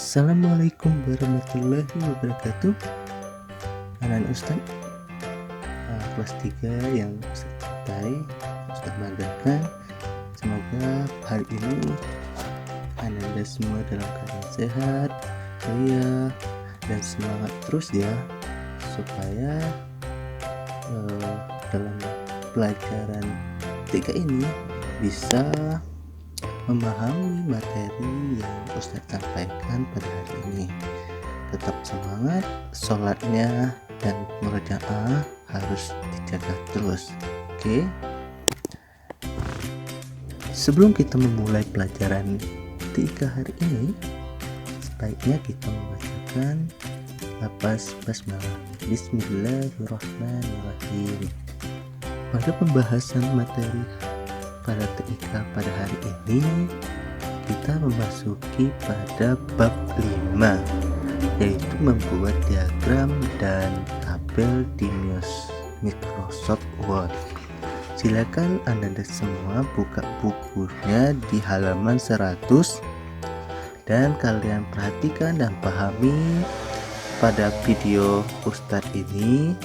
Assalamualaikum warahmatullahi wabarakatuh. Anak Ustaz kelas 3 yang Ustaz cintai, Ustaz banggakan. Semoga hari ini Anda semua dalam keadaan sehat, ceria, dan semangat terus ya, supaya dalam pelajaran 3 ini bisa memahami materi yang Ustaz sampaikan pada hari ini. Tetap semangat, sholatnya dan murojaah harus dijaga terus. Oke. Sebelum kita memulai pelajaran 3 hari ini, sebaiknya kita membacakan lafaz basmalah. Bismillahirrahmanirrahim. Pada pembahasan materi pada TIK pada hari ini, kita memasuki pada bab 5, yaitu membuat diagram dan tabel di Microsoft Word. Silakan Anda semua buka bukunya di halaman 100 dan kalian perhatikan dan pahami pada video Ustadz ini,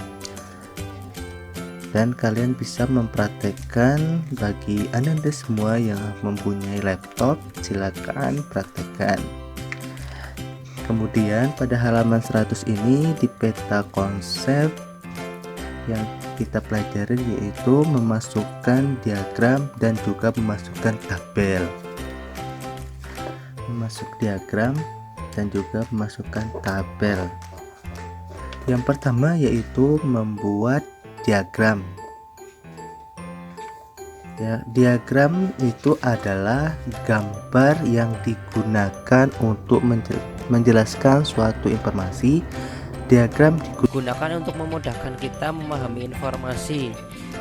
dan kalian bisa mempraktekkan. Bagi Anda semua yang mempunyai laptop, silakan praktekkan. Kemudian pada halaman 100 ini di peta konsep yang kita pelajari yaitu memasukkan diagram dan juga memasukkan tabel. Memasuk diagram dan juga memasukkan tabel. Yang pertama yaitu membuat diagram. Ya, diagram itu adalah gambar yang digunakan untuk menjelaskan suatu informasi. Diagram digunakan untuk memudahkan kita memahami informasi.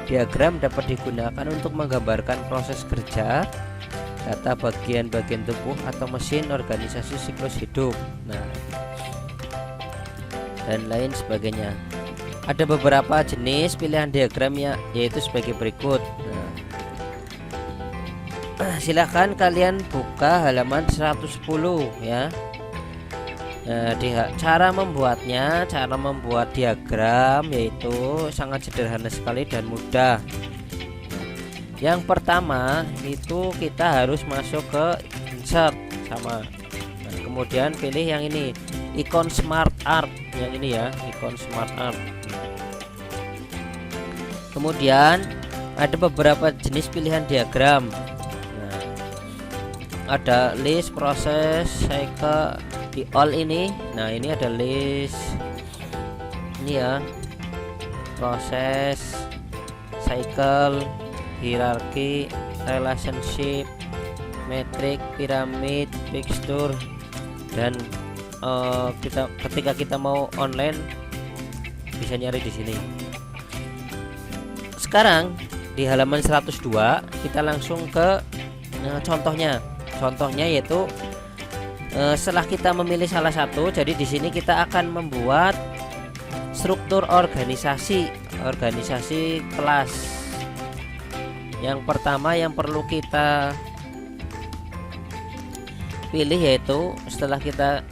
Diagram dapat digunakan untuk menggambarkan proses kerja, data bagian-bagian tubuh atau mesin, organisasi, siklus hidup, dan lain sebagainya. Ada beberapa jenis pilihan diagram yaitu sebagai berikut. Silakan kalian buka halaman 110 ya. Cara membuat diagram yaitu sangat sederhana sekali dan mudah. Yang pertama itu kita harus masuk ke insert sama. Kemudian pilih yang ini, ikon smart art, yang ini ya, ikon smart art. Kemudian ada beberapa jenis pilihan diagram. Ada list, proses, cycle, di all ini. Nah, ini ada list, ini ya, proses, cycle, hierarki, relationship, metrik, piramid, fixture, dan ketika kita mau online bisa nyari di sini. Sekarang di halaman 102 kita langsung ke contohnya yaitu setelah kita memilih salah satu, jadi di sini kita akan membuat struktur organisasi kelas. Yang pertama yang perlu kita pilih yaitu setelah kita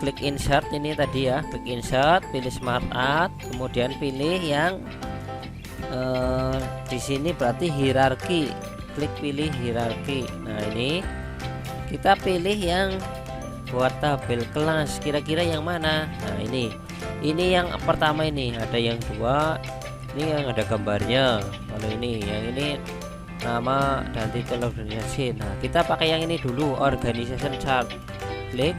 klik insert ini tadi ya, klik insert, pilih smart art, kemudian pilih yang di sini berarti hierarki, klik pilih hierarki. Nah, ini kita pilih yang buat tabel kelas, kira-kira yang mana? Nah, ini yang pertama, ini ada yang dua, ini yang ada gambarnya. Kalau ini, yang ini nama dan titel organisasi. Nah, kita pakai yang ini dulu, organization chart. Klik,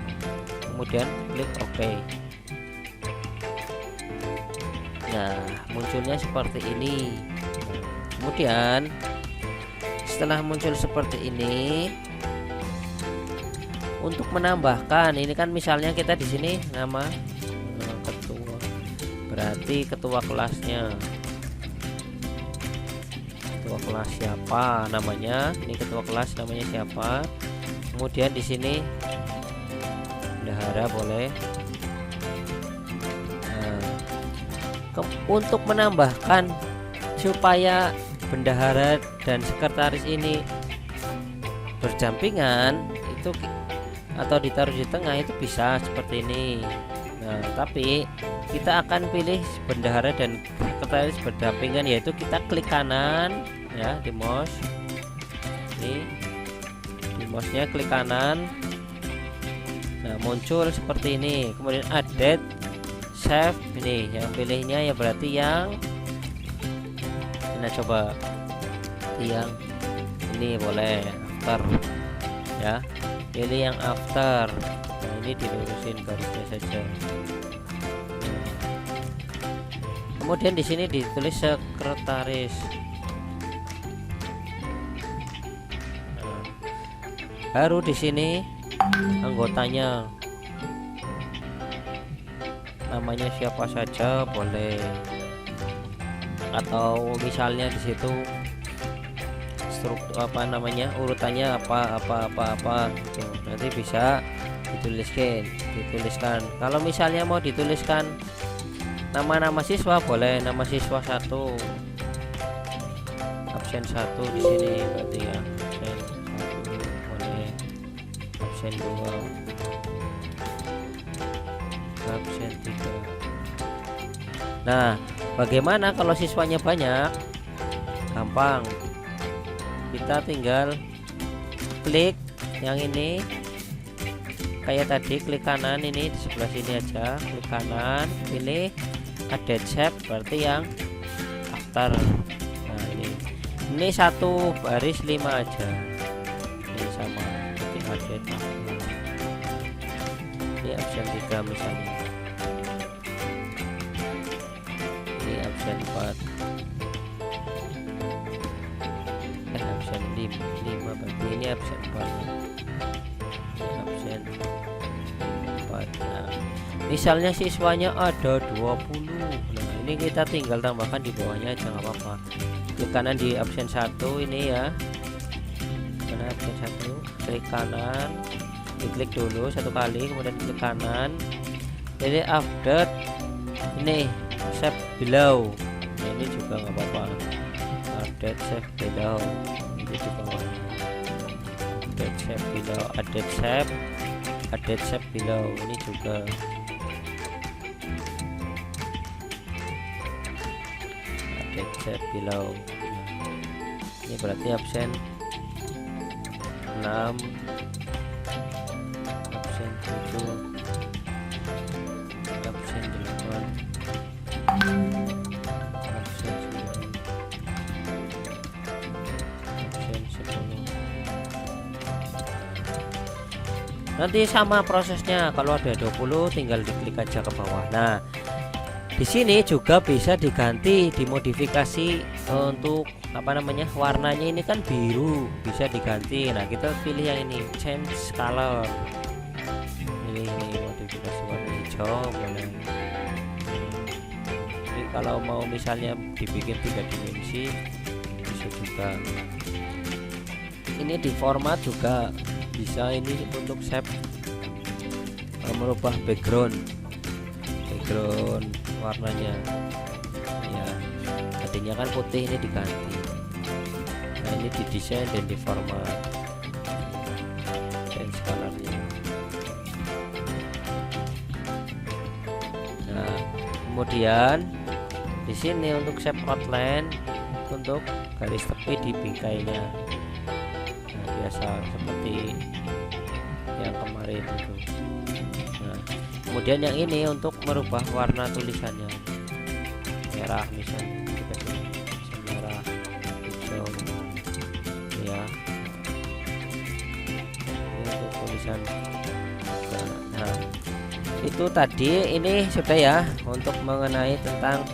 kemudian klik OK. Nah, munculnya seperti ini. Kemudian setelah muncul seperti ini, untuk menambahkan, ini kan misalnya kita di sini nama ketua, berarti ketua kelasnya, ketua kelas siapa namanya, ini ketua kelas namanya siapa. Kemudian di sini bendahara boleh. Untuk menambahkan supaya bendahara dan sekretaris ini berdampingan, itu atau ditaruh di tengah itu bisa seperti ini. Nah, tapi kita akan pilih bendahara dan sekretaris berdampingan, yaitu kita klik kanan ya di mouse. Ini di mouse-nya klik kanan. Nah, muncul seperti ini. Kemudian add save, ini yang pilihnya ya berarti yang nah coba yang ini boleh after ya, pilih yang after. Nah, ini dilurusin garisnya saja. Kemudian di sini ditulis sekretaris. Nah, baru di sini anggotanya, namanya siapa saja boleh, atau misalnya di situ struktur apa namanya, urutannya apa gitu. Nanti bisa dituliskan. Kalau misalnya mau dituliskan nama-nama siswa boleh, nama siswa 1 absen 1 di sini berarti ya, absen 1 boleh, absen 2, absen 3. Nah, bagaimana kalau siswanya banyak? Gampang, kita tinggal klik yang ini kayak tadi, klik kanan ini di sebelah sini aja, klik kanan, pilih add shape berarti yang after. Nah, ini 1 baris 5 aja, ini sama seperti add after. Ini absen 3 misalnya, ini absen 4, absen 5 berarti ini absen 4, ini absen 4. Nah, misalnya siswanya ada 20. Nah, ini kita tinggal tambahkan di bawahnya aja, nggak apa-apa. Klik kanan di absen 1 ini ya, karena absen 1 klik kanan, diklik dulu 1 kali, kemudian klik kanan, jadi update ini save below. Nah, ini juga nggak apa-apa, update save below itu di bawah, update save below, update save below ini juga. Update save below, ini berarti absen 6, absen 7, absen 8, absen 9, absen 10. Nanti sama prosesnya, kalau ada 20 tinggal diklik aja ke bawah. Nah, di sini juga bisa diganti, dimodifikasi untuk apa namanya, warnanya ini kan biru, bisa diganti. Nah, kita pilih yang ini, change color. Ini modifikasi warna hijau boleh. Jadi kalau mau misalnya dibikin 3 dimensi bisa juga. Ini di format juga bisa, ini untuk shape, merubah background warnanya ya, tadinya kan putih, ini diganti. Nah, ini di desain dan di format dan colornya. Nah, kemudian di sini untuk shape outline, untuk garis tepi di bingkainya. Nah, biasa seperti yang kemarin itu. Nah, kemudian yang ini untuk merubah warna tulisannya, merah misalnya, kita bisa merah, hijau ya, ini untuk tulisan. Nah, itu tadi ini sudah ya untuk mengenai tentang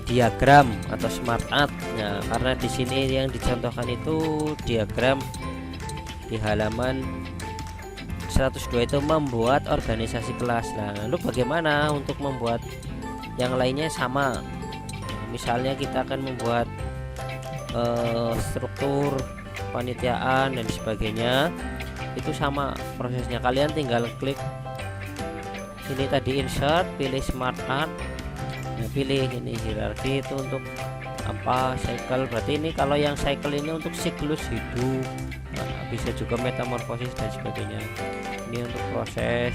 diagram atau smart art. Nah, karena di sini yang dicontohkan itu diagram di halaman 102 itu membuat organisasi kelas. Nah, lalu bagaimana untuk membuat yang lainnya sama? Nah, misalnya kita akan membuat struktur panitiaan dan sebagainya, itu sama prosesnya. Kalian tinggal klik ini tadi, insert, pilih smart art. Nah, pilih ini hierarki, itu untuk apa, cycle. Berarti ini kalau yang cycle ini untuk siklus hidup. bisa juga metamorfosis dan sebagainya. Ini untuk proses.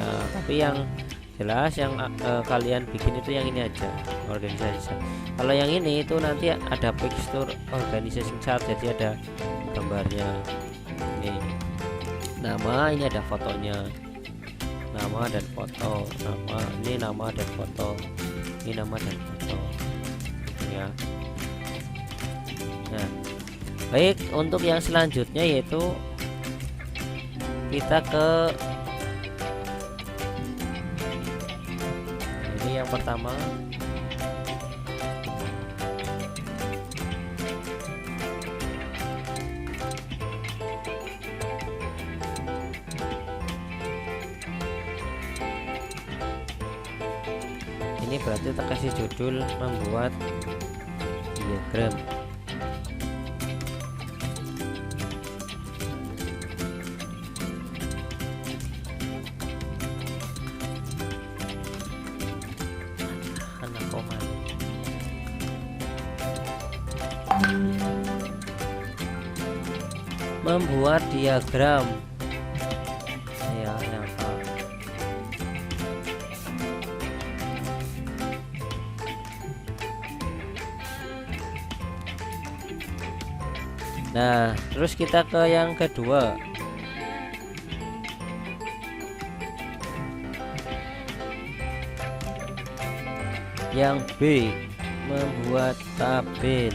Nah, tapi yang jelas yang kalian bikin itu yang ini aja, organisasi. Kalau yang ini itu nanti ada picture organization chart, jadi ada gambarnya. Ini nama, ini ada fotonya, nama dan foto, nama, ini nama dan foto, ini nama dan foto ya. Nah, baik, untuk yang selanjutnya yaitu kita ke ini yang pertama. Ini berarti kita kasih judul membuat diagram. Membuat diagram ya, nyapa. Nah, terus kita ke yang kedua. Yang B, membuat tabel.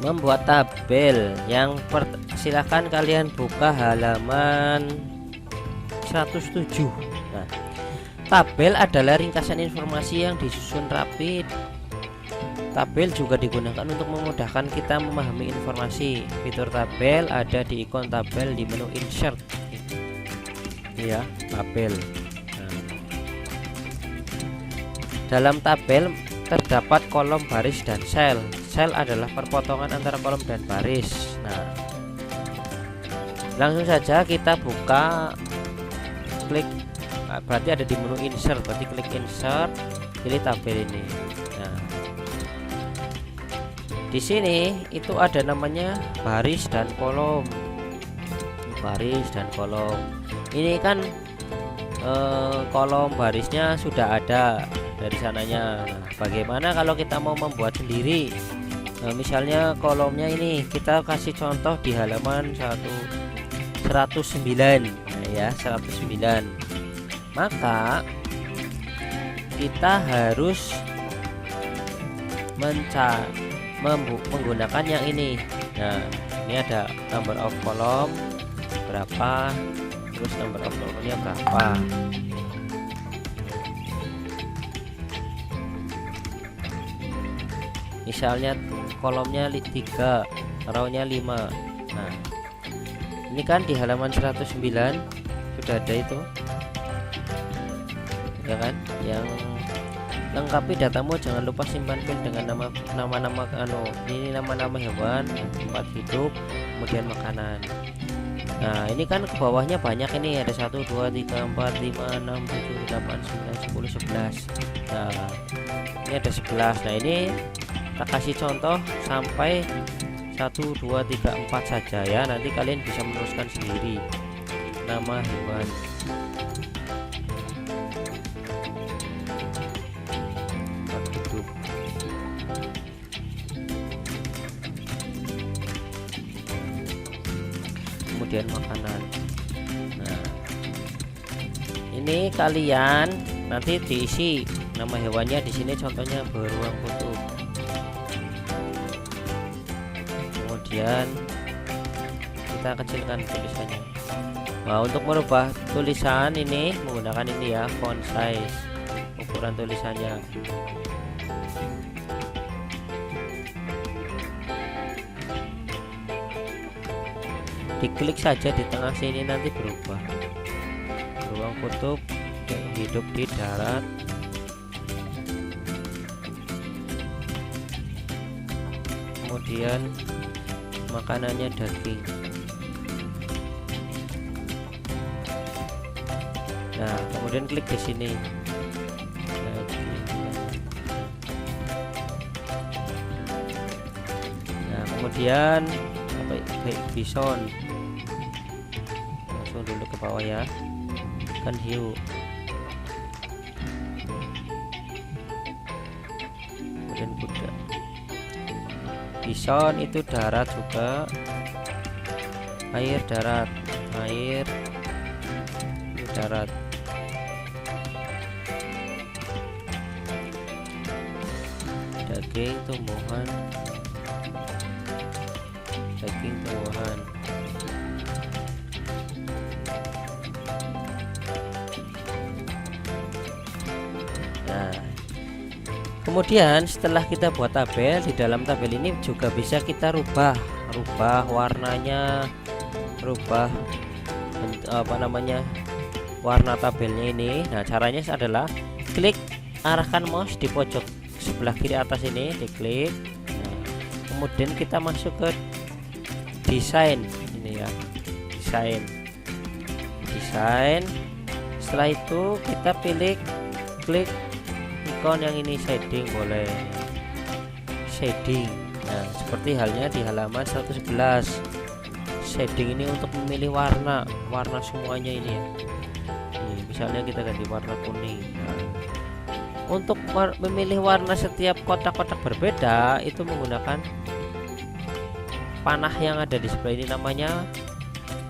Membuat tabel yang silahkan kalian buka halaman 107. Nah, tabel adalah ringkasan informasi yang disusun rapi. Tabel juga digunakan untuk memudahkan kita memahami informasi. Fitur tabel ada di ikon tabel di menu insert ya, tabel. Nah, dalam tabel terdapat kolom, baris, dan sel. Sel adalah perpotongan antara kolom dan baris. Nah, langsung saja kita buka, klik, berarti ada di menu insert, berarti klik insert, pilih tabel ini. Nah, di sini itu ada namanya baris dan kolom. Baris dan kolom. Ini kan kolom barisnya sudah ada dari sananya. Nah, bagaimana kalau kita mau membuat sendiri? Nah, misalnya kolomnya ini kita kasih contoh di halaman 109 nah, ya 109. Maka kita harus menggunakan yang ini. Nah, ini ada number of kolom berapa, terus number of kolomnya berapa. Misalnya kolomnya 3, row-nya 5. Nah, ini kan di halaman 109 sudah ada itu ya kan, yang lengkapi datamu, jangan lupa simpan file dengan nama-nama ini nama-nama hewan, tempat hidup, kemudian makanan. Nah, ini kan ke bawahnya banyak, ini ada 1 2 3 4 5 6 7 8 9 10 11. Nah, ini ada 11. Nah, ini kita kasih contoh sampai 1 2 3 4 saja ya, nanti kalian bisa meneruskan sendiri. Nama hewan, hidup, kemudian makanan. Nah, ini kalian nanti diisi nama hewannya di sini, contohnya beruang kutub. Kemudian kita kecilkan tulisannya. Nah, untuk merubah tulisan ini menggunakan ini ya, font size, ukuran tulisannya. Diklik saja di tengah sini nanti berubah. Beruang kutub yang hidup di darat. Kemudian makanannya daging. Nah, kemudian klik di sini. Nah, kemudian apa klik bison. Langsung dulu ke bawah ya. Kan hiu. Kemudian kuda. Bison itu darat juga. Air darat, air ini darat. Daging tumbuhan, daging tumbuhan. Nah, kemudian setelah kita buat tabel, di dalam tabel ini juga bisa kita rubah warnanya, rubah warna tabelnya ini. Nah, caranya adalah klik, arahkan mouse di pojok sebelah kiri atas ini, diklik. Nah, kemudian kita masuk ke desain ini ya, desain. Setelah itu kita pilih, klik ikon yang ini, shading, boleh shading. Nah, seperti halnya di halaman 111. Shading ini untuk memilih warna semuanya ini ya. Ini, misalnya kita ganti warna kuning. Nah, untuk memilih warna setiap kotak-kotak berbeda itu menggunakan panah yang ada di sebelah ini, namanya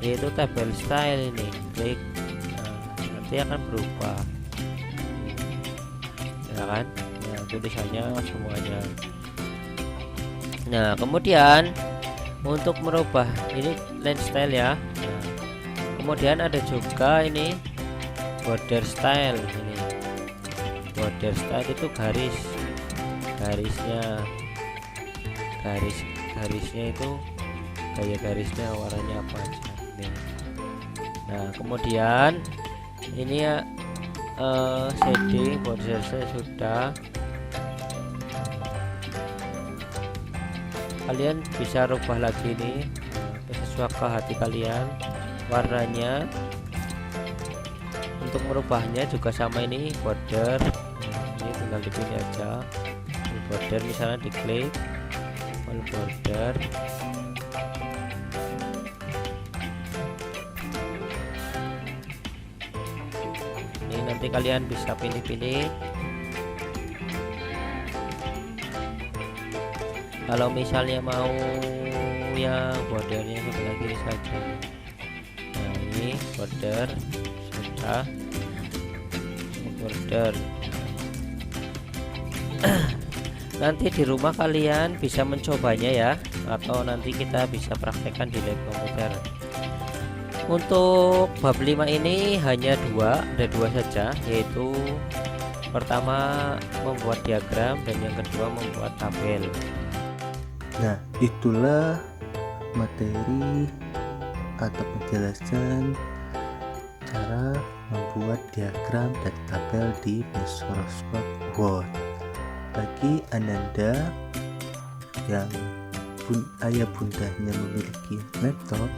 yaitu tabel style ini. Klik, nah, nanti akan berubah ya kan, ya, tulisannya semuanya. Nah, kemudian untuk merubah ini line style ya. Nah, kemudian ada juga ini border style. Ini border style itu garisnya itu gaya garisnya warnanya apa aja. Nah, kemudian ini ya shading border style sudah. Kalian bisa rubah lagi nih sesuai ke hati kalian warnanya. Untuk merubahnya juga sama, ini border. Ini tinggal dipilih aja border, misalnya diklik all border. Ini nanti kalian bisa pilih-pilih. Kalau misalnya mau yang bordernya sebelah kiri saja. Nah, ini border sudah, border. Nanti di rumah kalian bisa mencobanya ya, atau nanti kita bisa praktekkan di lab komputer. Untuk bab 5 ini hanya ada dua saja, yaitu pertama membuat diagram dan yang kedua membuat tabel. Nah, itulah materi atau penjelasan cara membuat diagram dan tabel di Microsoft Word. Bagi Ananda yang ayah bundanya memiliki laptop,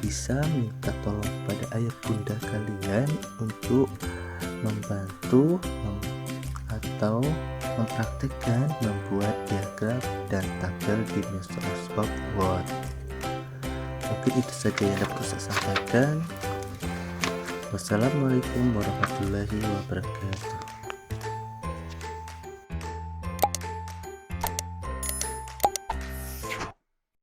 bisa minta tolong pada ayah bunda kalian untuk membantu atau mempraktikkan membuat diagram dan tabel di Microsoft Word. Mungkin itu saja yang dapat saya sampaikan. Wassalamualaikum warahmatullahi wabarakatuh.